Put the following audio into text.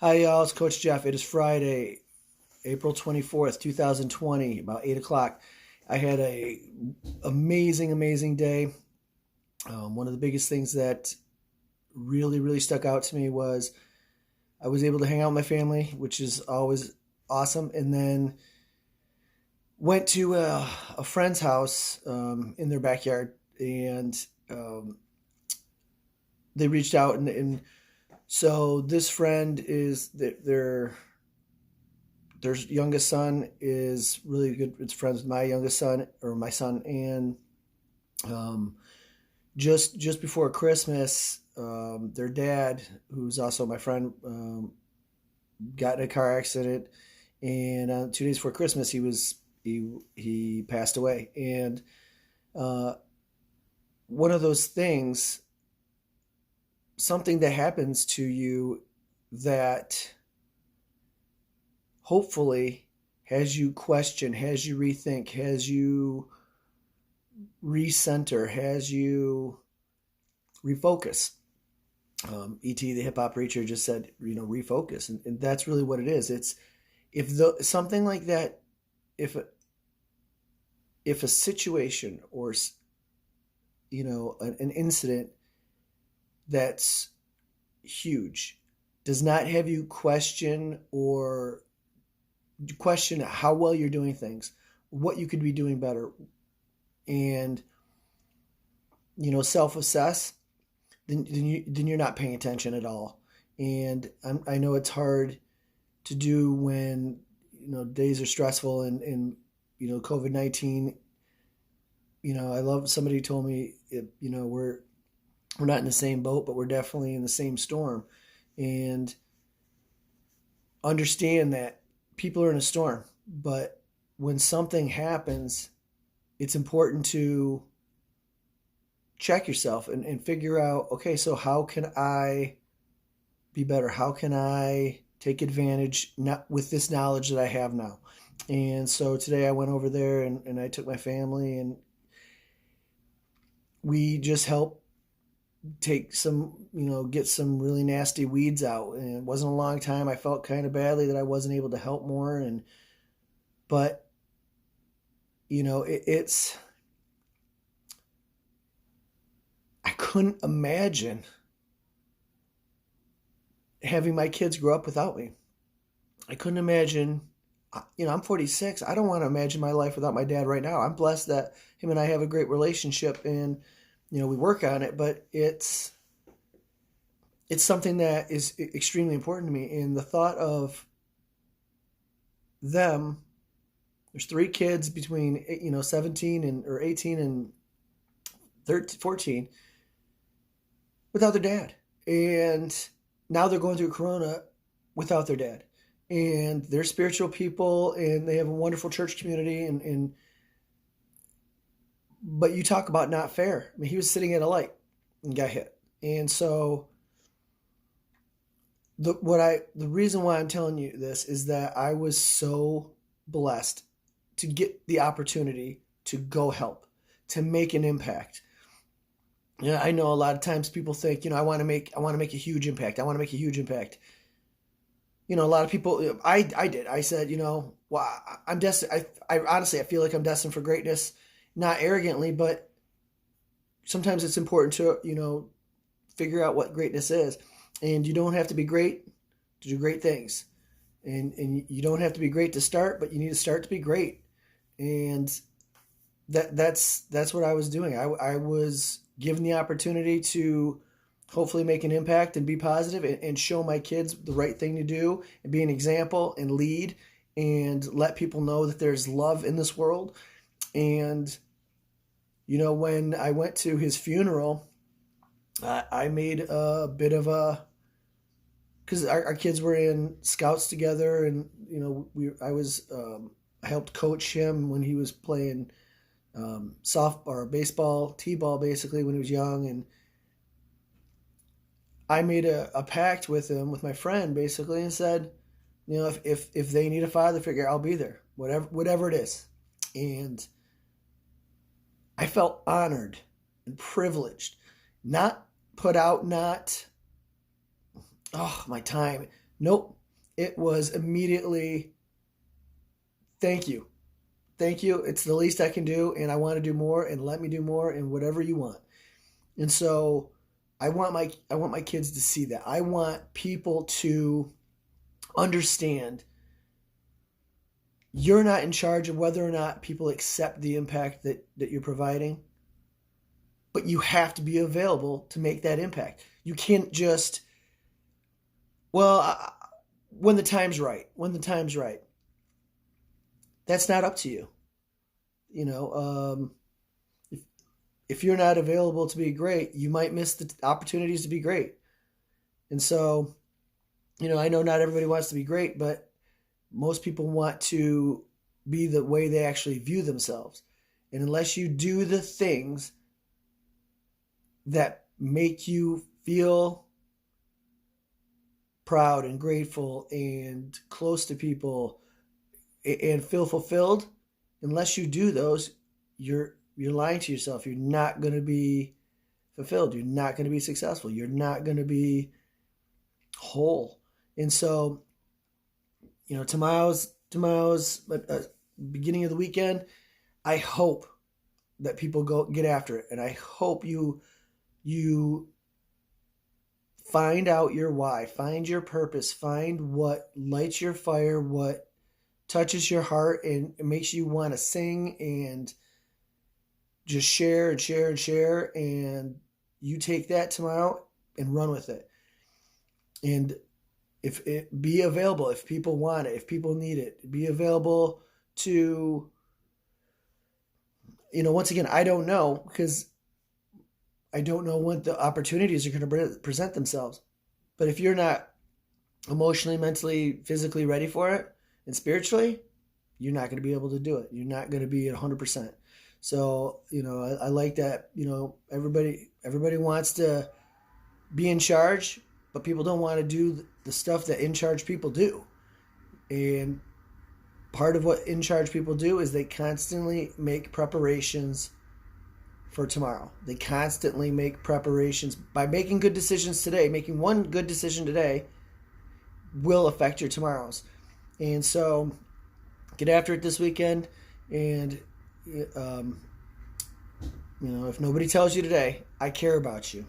Hi, y'all. It's Coach Jeff. It is Friday, April 24th, 2020, about 8 o'clock. I had a amazing day. One of the biggest things that really stuck out to me was I was able to hang out with my family, which is always awesome. And then went to a friend's house in their backyard, and um, they reached out. And so this friend is their youngest son is really good. It's friends with my youngest son or my son, and um, just before Christmas, their dad, who's also my friend, got in a car accident, and 2 days before Christmas, he passed away. And uh, one of those things, something that happens to you that hopefully has you question, has you rethink, has you recenter, has you refocus. Et the hip hop preacher just said, refocus, and that's really what it is. It's if the something like that, if if a situation or an incident that's huge does not have you question how well you're doing things, what you could be doing better, and self-assess, then you're not paying attention at all. And I know it's hard to do when days are stressful, and COVID-19. I love somebody told me we're not in the same boat, but we're definitely in the same storm. And understand that people are in a storm, but when something happens, it's important to check yourself and figure out, okay, so how can I be better? How can I take advantage not with this knowledge that I have now? And so today I went over there, and I took my family, and we just helped take some, get some really nasty weeds out. And it wasn't a long time. I felt kind of badly that I wasn't able to help more. But, it's, I couldn't imagine having my kids grow up without me. I couldn't imagine, I'm 46. I don't want to imagine my life without my dad right now. I'm blessed that him and I have a great relationship, and, we work on it, but it's something that is extremely important to me. And the thought of them, there's three kids between 17 and or 18 and 13, 14 without their dad, and now they're going through Corona without their dad, and they're spiritual people, and they have a wonderful church community, and but you talk about not fair. I mean, he was sitting at a light and got hit. And so the reason why I'm telling you this is that I was so blessed to get the opportunity to go help, to make an impact. Yeah, I know a lot of times people think, I want to make a huge impact. I want to make a huge impact. A lot of people, I did. I said, well, I'm destined. I honestly, I feel like I'm destined for greatness, not arrogantly, but sometimes it's important to, figure out what greatness is. And you don't have to be great to do great things. And you don't have to be great to start, but you need to start to be great. And that's what I was doing. I was given the opportunity to hopefully make an impact and be positive, and show my kids the right thing to do, and be an example and lead, and let people know that there's love in this world. And when I went to his funeral, I made a bit of a, because our kids were in scouts together, and I helped coach him when he was playing soft or baseball, t-ball, basically, when he was young. And I made a pact with him, with my friend, basically, and said, if they need a father figure, I'll be there, whatever it is. And I felt honored and privileged, not put out, not, oh, my time. Nope. It was immediately, thank you. Thank you. It's the least I can do, and I want to do more, and let me do more, and whatever you want. And so I want my kids to see that. I want people to understand you're not in charge of whether or not people accept the impact that you're providing, but you have to be available to make that impact. You can't just, well, when the time's right, when the time's right. That's not up to you. You know, if, if you're not available to be great, you might miss the opportunities to be great. And so, I know not everybody wants to be great, but most people want to be the way they actually view themselves. And unless you do the things that make you feel proud and grateful and close to people and feel fulfilled, unless you do those, you're lying to yourself. You're not going to be fulfilled. You're not going to be successful. You're not going to be whole. And so, tomorrow's beginning of the weekend. I hope that people go get after it, and I hope you find out your why, find your purpose, find what lights your fire, what touches your heart, and it makes you want to sing and just share and share and share. And you take that tomorrow and run with it. And if it be available, if people want it, if people need it, be available to, once again, I don't know, because I don't know what the opportunities are going to present themselves. But if you're not emotionally, mentally, physically ready for it, and spiritually, you're not going to be able to do it. You're not going to be at 100%. So, I like that, everybody wants to be in charge, but people don't want to do the stuff that in charge people do. And part of what in charge people do is they constantly make preparations for tomorrow. They constantly make preparations by making good decisions today. Making one good decision today will affect your tomorrows. And so get after it this weekend. And, if nobody tells you today, I care about you.